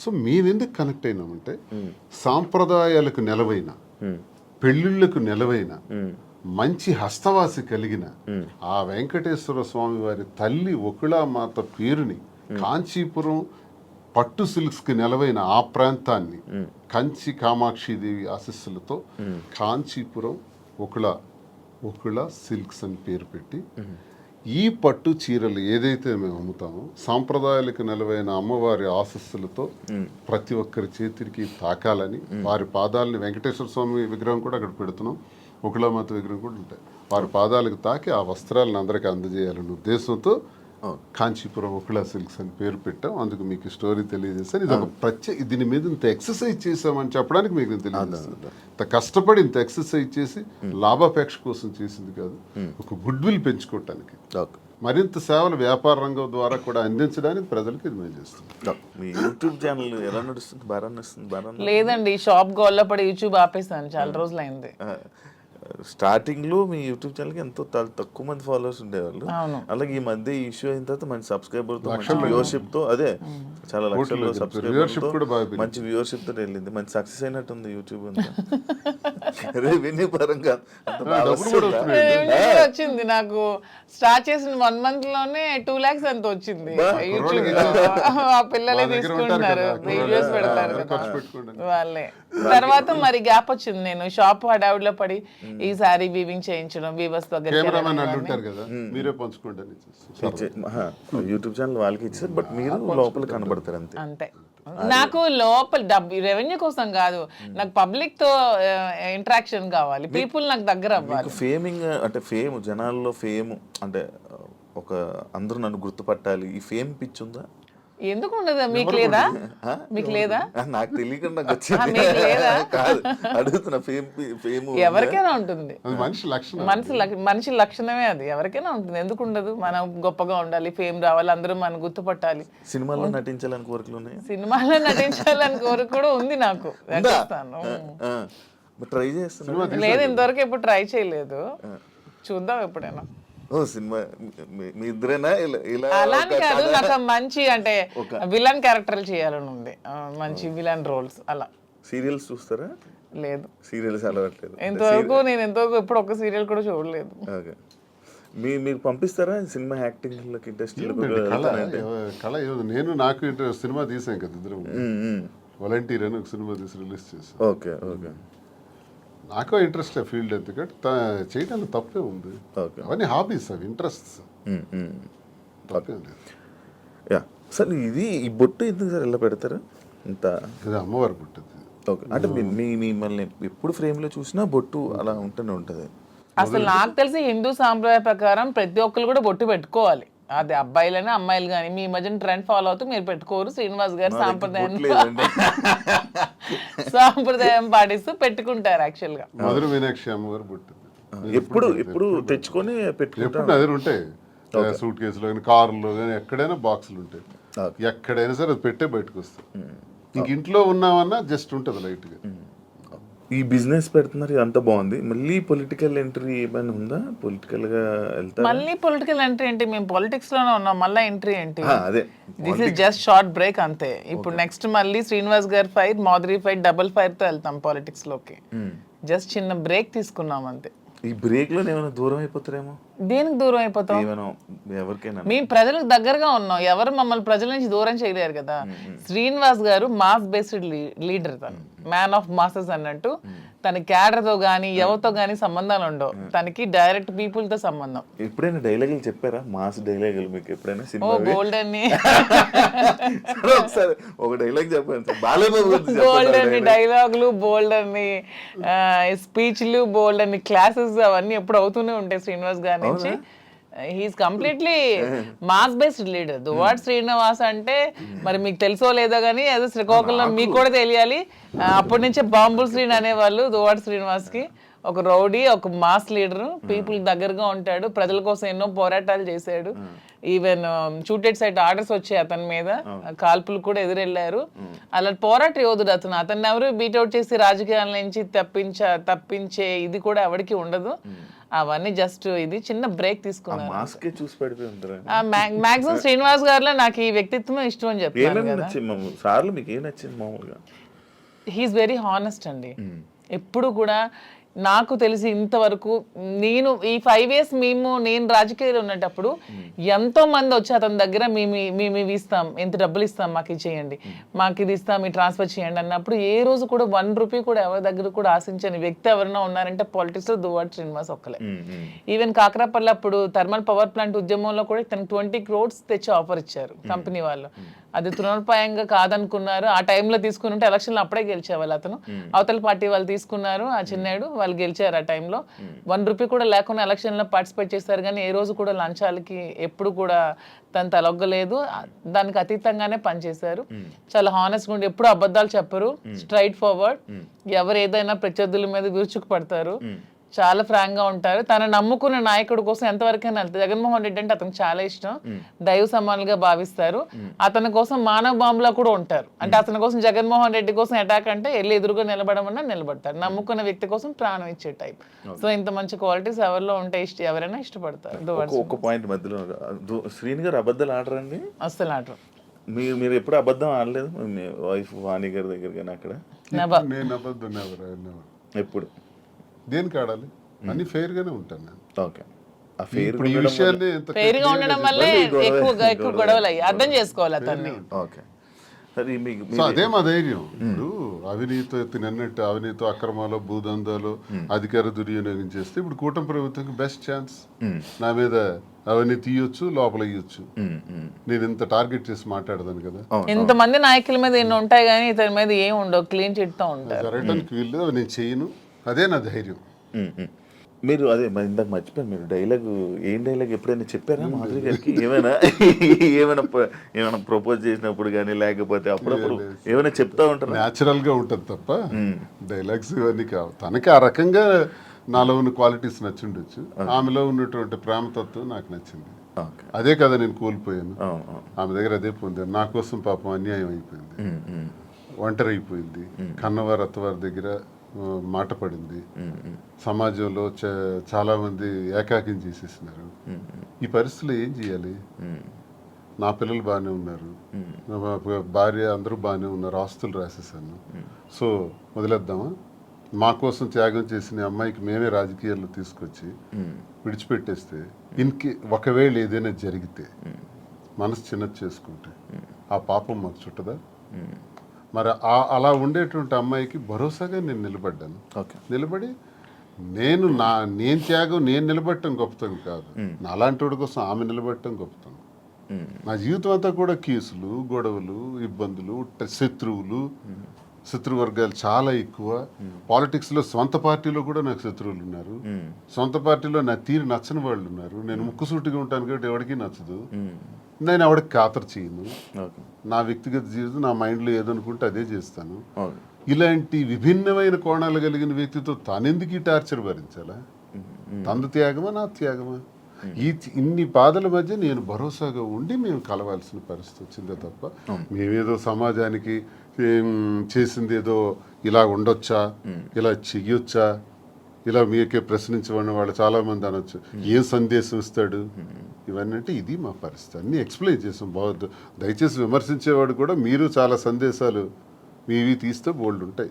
So మేమెందుకు connect అయినామంటే సాంప్రదాయాలకు నెలవైన, పెళ్ళిళ్ళకు నెలవైన, మంచి హస్తవాసి కలిగిన ఆ వెంకటేశ్వర స్వామి వారి తల్లి ఒకళామాత పేరుని, కాంచీపురం పట్టు సిల్క్స్కి నెలవైన ఆ ప్రాంతాన్ని కంచి కామాక్షిదేవి ఆశీస్సులతో కాంచీపురం ఒకళ సిల్క్స్ అని పేరు పెట్టి ఈ పట్టు చీరలు ఏదైతే మేము అమ్ముతామో సాంప్రదాయాలకు నెలవైన అమ్మవారి ఆశస్సులతో ప్రతి ఒక్కరి చేతికి తాకాలని, వారి పాదాలని, వెంకటేశ్వర స్వామి విగ్రహం కూడా అక్కడ పెడుతున్నాం, ఒకళామాత విగ్రహం కూడా ఉంటాయి, వారి పాదాలకు తాకి ఆ వస్త్రాలను అందరికీ అందజేయాలనే ఉద్దేశంతో కాంచీపురం ఒకళ సిల్క్స్ అని పేరు పెట్టాం. అందుకు మీకు స్టోరీ తెలియజేస్తాను. ఇది ఒక ప్రత్యేక, దీని మీద ఇంత ఎక్సర్సైజ్ చేసామని చెప్పడానికి మీకు తెలియజేస్తాను. ఇంత కష్టపడి ఇంత ఎక్సర్సైజ్ చేసి లాభాపేక్ష కోసం చేసింది కాదు, ఒక గుడ్ విల్ పెంచుకోవటానికి, మరింత సేవలు వ్యాపార రంగం ద్వారా కూడా అందించడానికి ప్రజలకు ఇది మేము చేస్తాం. మీ యూట్యూబ్ ఛానల్ ఎలా నడుస్తుంది? బాగా నడుస్తుంది? లేదండి, షాప్ గోల్లో పడి యూట్యూబ్ ఆపేసాను, చాలా రోజులు అయింది. స్టార్టింగ్ లో మీ యూట్యూబ్ ఛానల్ కి ఎంతో తక్కువ మంది ఫాలోవర్స్ ఉండేవాళ్ళు. అలాగే ఈ మధ్య ఇష్యూ అయిన తర్వాత మంచి సబ్స్క్రైబర్ తో, మంచి వ్యూవర్షిప్ తో, అదే చాలా లక్షల్లో సబ్స్క్రైబర్, మంచి వ్యూవర్షిప్ తో వెళ్ళింది. మంచి సక్సెస్ అయినట్టుంది యూట్యూబ్ అంతా. రెవెన్యూ పరంగా వచ్చింది నాకు. స్టార్ట్ చేసిన 1 month లోనే 2 lakhs అంత వచ్చింది యూట్యూబ్ లో. ఆ పిల్లలే తీసుకుంటున్నారు, వీడియోస్ పెడతారు వాళ్ళే. తర్వాత మరి గ్యాప్ వచ్చింది, నేను షాప్ హడావుడిలో పడి ఈ సారీ వీవింగ్ చేయించడం, వీవర్స్ దగ్గర యూట్యూబ్ ఛానల్ వాళ్ళకి ఇచ్చారు, బట్ మీరు లోపల కనబడతారు అంతే. అంతే. నాకు లోపల రెవెన్యూ కోసం కాదు, నాకు పబ్లిక్ తో ఇంటరాక్షన్ కావాలి, పీపుల్ నాకు దగ్గర అవ్వాలి. ఫేమింగ్ అంటే ఫేమ్, జనాల్లో ఫేమ్ అంటే ఒక అందరూ నన్ను గుర్తుపట్టాలి, ఈ ఫేమ్ పిచ్చి ఉందా? ఎందుకు ఉండదు? మీకు లేదా? మీకు లేదా? నాకు తెలియకుండా అడుగుతున్నా. ఫేమ్ ఎవరికైనా ఉంటుంది, మనిషి లక్షణమే అది, ఎవరికైనా ఉంటుంది. ఎందుకు ఉండదు? మనం గొప్పగా ఉండాలి, ఫేమ్ రావాలి, అందరూ మనం గుర్తుపట్టాలి. సినిమాలో నటించాలని కోరికలు ఉన్నాయి? సినిమాలో నటించాలని కోరిక కూడా ఉంది నాకు. ట్రై చేస్తున్నా. లేదు, ఇంతవరకు ఎప్పుడు ట్రై చేయలేదు, చూద్దాం ఎప్పుడైనా. సినిమా మీ ఇద్దరేనా? అలానే కాదు, నాకు మంచి అంటే విలన్ క్యారెక్టర్లు చేయాలని ఉంది, మంచి విలన్ రోల్స్. అలా. సీరియల్స్ చూస్తారా? లేదు, సీరియల్స్ అలవాట్లేదు. నేను ఎంతవరకు ఎప్పుడు ఒక సీరియల్ కూడా చూడలేదు. ఓకే. మీరు పంపిస్తారా సినిమా యాక్టింగ్ ఇండస్ట్రీలో? నాకు ఇంట్రెస్ట్, సినిమా తీసాం కదా ఇద్దరు, వాలంటీర్ అని ఒక సినిమా తీసి రిలీజ్ చేసాం. Okay okay. నాకు ఇంట్రెస్ట్ ఫీల్డ్, ఎందుకంటే చేయడానికి తప్పే ఉంది, అవన్నీ హాబీస్, అవి ఇంట్రెస్ట్స్, తప్పే ఉంది. యా సార్, ఇది ఈ బొట్టు ఎందుకు సార్ ఇలా పెడతారు? ఇంత అమ్మవారి బొట్టు. ఓకే. అంటే మిమ్మల్ని ఎప్పుడు ఫ్రేమ్లో చూసినా బొట్టు అలా ఉంటూనే ఉంటుంది. అసలు నాకు తెలిసి హిందూ సాంప్రదాయ ప్రకారం ప్రతి ఒక్కరు కూడా బొట్టు పెట్టుకోవాలి, అది అబ్బాయిలని అమ్మాయిలు కానీ. మీ మధ్యన ట్రెండ్ ఫాలో అవుతూ మీరు పెట్టుకోరు, శ్రీనివాస్ గారు సాంప్రదాయం పాటిస్తూ పెట్టుకుంటారు. యాక్చువల్ గా మధుర మీనాక్షి అమ్మవారు బొట్టు ఎప్పుడు తెచ్చుకొని పెట్టుకుంటారు. అదే ఉంటాయి సూట్ కేసులో కానీ, కారులో కానీ, ఎక్కడైనా బాక్సులు ఉంటాయి, ఎక్కడైనా సరే అది పెట్టే బయటకు వస్తాయి. ఇంక ఇంట్లో ఉన్నామన్నా జస్ట్ ఉంటుంది లైట్ గా. ఈ బిజినెస్ పెడుతున్నారు, అంత బాగుంది. మళ్ళీ పొలిటికల్ ఎంట్రీ ఏమైనా ఉందా? పొలిటికల్ గా వెళ్తారు? మళ్ళీ పొలిటికల్ ఎంట్రీ ఏంటి? మేము పాలిటిక్స్ లోనే ఉన్నాం, మళ్ళీ ఎంట్రీ ఏంటి? అదే, this is just short break అంతే. ఇప్పుడు నెక్స్ట్ మళ్ళీ శ్రీనివాస్ గారి fire, Madhuri fire, double fire తో వెళ్తాం పాలిటిక్స్ లోకి. జస్ట్ చిన్న బ్రేక్ తీసుకున్నాం అంతే. ఈ బ్రేక్ లో ఏమైనా దూరం అయిపోతారేమో? దేనికి దూరం అయిపోతాం? ఎవరికైనా మేము ప్రజలకు దగ్గరగా ఉన్నాం, ఎవరు మమ్మల్ని ప్రజల నుంచి దూరం చేయలేరు కదా. శ్రీనివాస్ గారు మాస్ బేస్డ్ లీడర్, తను మ్యాన్ ఆఫ్ మాసెస్ అన్నట్టు. తన క్యాడర్ తో గానీ ఎవరితో గానీ సంబంధాలు ఉండవు, తనకి డైరెక్ట్ పీపుల్ తో సంబంధం. ఎప్పుడైనా డైలాగులు చెప్పారా? మాస్ డైలాగులు మీకు ఎప్పుడైనా? గోల్డ్ అని ఒక డైలాగ్ చెప్పండి. గోల్డ్ అని డైలాగులు, బోల్డ్ అని స్పీచ్లు, బోల్డ్ అని క్లాసెస్, అవన్నీ ఎప్పుడు అవుతూనే ఉంటాయి శ్రీనివాస్ గారి నుంచి. He's completely mass based leader. Duvvada Srinivas అంటే మరి మీకు తెలుసో లేదో కానీ ఏదో శ్రీకాకుళం మీకు కూడా తెలియాలి. అప్పటి నుంచే బాంబుల్ శ్రీని అనేవాళ్ళు దువ్వాడ శ్రీనివాస్ కి. ఒక రౌడీ, ఒక మాస్ లీడర్, పీపుల్ దగ్గరగా ఉంటాడు, ప్రజల కోసం ఎన్నో పోరాటాలు చేశాడు. ఈవెన్ షూటెడ్ సైట్ ఆర్డర్స్ వచ్చాయి అతని మీద, కాల్పులు కూడా ఎదురెళ్లారు. అలా పోరాట యోధుడు అతను. అతన్ని ఎవరు బీట్అవుట్ చేసి రాజకీయాల నుంచి తప్పించే ఇది కూడా ఎవరికి ఉండదు. అవన్నీ జస్ట్ ఇది చిన్న బ్రేక్ తీసుకున్నాను. మాస్కే చూసి పడిపోయి ఉంటారు. మాక్సిమం శ్రీనివాస్ గారిలో నాకు ఈ వ్యక్తిత్వం ఇష్టం అని చెప్తాను ఏమేమి కదా. నచ్చింది సార్లు, మీకు ఏం నచ్చింది మామూలుగా? హీఈస్ వెరీ హానెస్ట్ అండి. ఎప్పుడు కూడా నాకు తెలిసి ఇంతవరకు నేను ఈ 5 years నేను రాజకీయాలు ఉన్నప్పుడు ఎంతో మంది వచ్చి అతని దగ్గర మేము ఇవి ఇస్తాం, ఎంత డబ్బులు ఇస్తాం, మాకు ఇది చేయండి, మాకు ఇది ఇస్తాం, మీ ట్రాన్స్ఫర్ చేయండి అన్నప్పుడు ఏ రోజు కూడా 1 రూపీ కూడా ఎవరి దగ్గర కూడా ఆశించని వ్యక్తి ఎవరైనా ఉన్నారంటే పాలిటిక్స్ లో దువ్వాడ శ్రీనివాస్ ఒక్కలే. ఈవెన్ కాకరాపల్లి అప్పుడు థర్మల్ పవర్ ప్లాంట్ ఉద్యమంలో కూడా తనకు 20 crores తెచ్చి ఆఫర్ ఇచ్చారు కంపెనీ వాళ్ళు. అది తృణోపాయంగా కాదనుకున్నారు. ఆ టైంలో తీసుకుని ఉంటే ఎలక్షన్లో అప్పుడే గెలిచేవాళ్ళు. అతను అవతల పార్టీ వాళ్ళు తీసుకున్నారు, ఆ చిన్నాడు వాళ్ళు గెలిచారు. ఆ టైంలో 1 రూపీ కూడా లేకుండా ఎలక్షన్లో పార్టిసిపేట్ చేస్తారు. కానీ ఏ రోజు కూడా లంచాలకి ఎప్పుడు కూడా తను తలొగ్గలేదు. దానికి అతీతంగానే పనిచేశారు. చాలా హానెస్ట్గా ఉండి ఎప్పుడు అబద్ధాలు చెప్పరు, స్ట్రైట్ ఫార్వర్డ్. ఎవరు ఏదైనా ప్రత్యర్థుల మీద విరుచుకు పడతారు, చాలా ఫ్రాంక్ గా ఉంటారు. తన నమ్ముకున్న నాయకుడి కోసం ఎంతవరకైనా వెళ్తారు. జగన్మోహన్ రెడ్డి అంటే అతనికి చాలా ఇష్టం, దైవ సమానులుగా భావిస్తారు. అతని కోసం మానవ బాంబులా కూడా ఉంటారు. అంటే అతని కోసం జగన్మోహన్ రెడ్డి కోసం అటాక్ అంటే వెళ్ళి ఎదురుగా నిలబడమన్నా నిలబడతారు. నమ్ముకున్న వ్యక్తి కోసం ప్రాణం ఇచ్చే టైప్. సో ఇంత మంచి క్వాలిటీస్ ఎవరిలో ఉంటే ఎవరైనా ఇష్టపడతారు. ఒక పాయింట్ మధ్యలో, శ్రీని గారు అబద్ధాలు ఆడరండి? అస్సలు ఆడరు. మీరు ఎప్పుడు అబద్ధం ఆడలేదు మీ వైఫ్ వాణి గారి దగ్గర కానీ అక్కడ? నేను అబద్ధం ఎప్పుడు? దేనికి ఆడాలి? అన్ని ఫెయిర్ గానే ఉంటాను నేను. ఓకే. ఆ ఫెయిర్ ఇప్పుడు ఈ విషయాన్ని ఫెయిర్ గా ఉండడం వల్లే ఎక్కువ గొడవలు అయ్యి అర్థం చేసుకోవాలి అతన్ని. ఓకే. సరే, మీకు సో అదే మా ధైర్యం. ఇప్పుడు అవినీతి నిన్నట్టు అవినీతి అక్రమాలు భూదందాలు అధికార దుర్వినియోగం చేస్తే ఇప్పుడు కూటమి ప్రభుత్వంకి బెస్ట్ ఛాన్స్. నా మీద అవన్నీ తీయొచ్చు, లోపల ఇయ్యొచ్చు. నేను ఇంత టార్గెట్ చేసి మాట్లాడదాను కదా. ఇంతమంది నాయకుల మీద ఎన్ని ఉంటాయి కానీ ఇతని మీద ఏం ఉండవు, క్లీన్ చిట్ తో ఉంటారు. జరగడానికి వీళ్ళు నేను చేయను, అదే నా ధైర్యం. మీరు అదే ఇందాక మర్చిపోయాను, మీరు ఏం డైలాగ్ ఎప్పుడైనా చెప్పారా మాధురి గారికి? ఏమైనా ప్రపోజ్ చేసినప్పుడు కానీ లేకపోతే అప్పుడప్పుడు ఏమైనా చెప్తా ఉంటారు? న్యాచురల్ గా ఉంటుంది తప్ప డైలాగ్స్ ఇవన్నీ కావు. తనకి ఆ రకంగా నాలో ఉన్న క్వాలిటీస్ నచ్చిండొచ్చు. ఆమెలో ఉన్నటువంటి ప్రేమతత్వం నాకు నచ్చింది. అదే కదా నేను కోల్పోయాను. ఆమె దగ్గర అదే పొందాను. నా కోసం పాపం అన్యాయం అయిపోయింది, ఒంటరి అయిపోయింది, కన్నవారి అత్తవారి దగ్గర మాట పడింది. సమాజంలో చాలా మంది ఏకాకిం చేసేసినారు. ఈ పరిస్థితుల్లో ఏం చేయాలి? నా పిల్లలు బాగానే ఉన్నారు, భార్య అందరూ బాగానే ఉన్నారు, ఆస్తులు రాసేసాను. సో వదిలేద్దామా? మా కోసం త్యాగం చేసిన అమ్మాయికి మేమే రాజకీయాల్లో తీసుకొచ్చి విడిచిపెట్టేస్తే ఒకవేళ ఏదైనా జరిగితే మనసు చిన్నది చేసుకుంటే ఆ పాపం మాకు చుట్టదా? మరి అలా ఉండేటువంటి అమ్మాయికి భరోసాగా నేను నిలబడ్డాను. నిలబడి నేను త్యాగం నేను నిలబడటం గొప్పతనం కాదు, నాలాంటి వాడి కోసం ఆమె నిలబడటం గొప్పతనం. నా జీవితం అంతా కూడా కేసులు, గొడవలు, ఇబ్బందులు, శత్రువర్గాలు చాలా ఎక్కువ. పాలిటిక్స్ లో సొంత పార్టీలో కూడా నాకు శత్రువులు ఉన్నారు, సొంత పార్టీలో నా తీరు నచ్చని వాళ్ళు ఉన్నారు. నేను ముక్కుసూటిగా ఉంటాను కాబట్టి ఎవరికి నచ్చదు. నేను ఎవరికి ఖాతరు చేయను. నా వ్యక్తిగత జీవితం నా మైండ్లో ఏదనుకుంటే అదే చేస్తాను. ఇలాంటి విభిన్నమైన కోణాలు కలిగిన వ్యక్తితో తానెందుకు ఈ టార్చర్ భరించాలా? తన త్యాగమా నా త్యాగమా? ఇన్ని బాధల మధ్య నేను భరోసాగా ఉండి మేము కలవాల్సిన పరిస్థితి వచ్చిందే తప్ప మేమేదో సమాజానికి చేసింది ఏదో ఇలా ఉండొచ్చా, ఇలా చెయ్యొచ్చా, ఇలా మీకే ప్రశ్నించబడిన వాళ్ళు చాలా మంది అనొచ్చు, ఏం సందేశం ఇస్తాడు ఇవన్నీ అంటే ఇది మా పరిస్థితి. అన్నీ ఎక్స్ప్లెయిన్ చేసాం. బాగుంది, దయచేసి విమర్శించేవాడు కూడా మీరు చాలా సందేశాలు మీవి తీస్తే బోల్డ్ ఉంటాయి.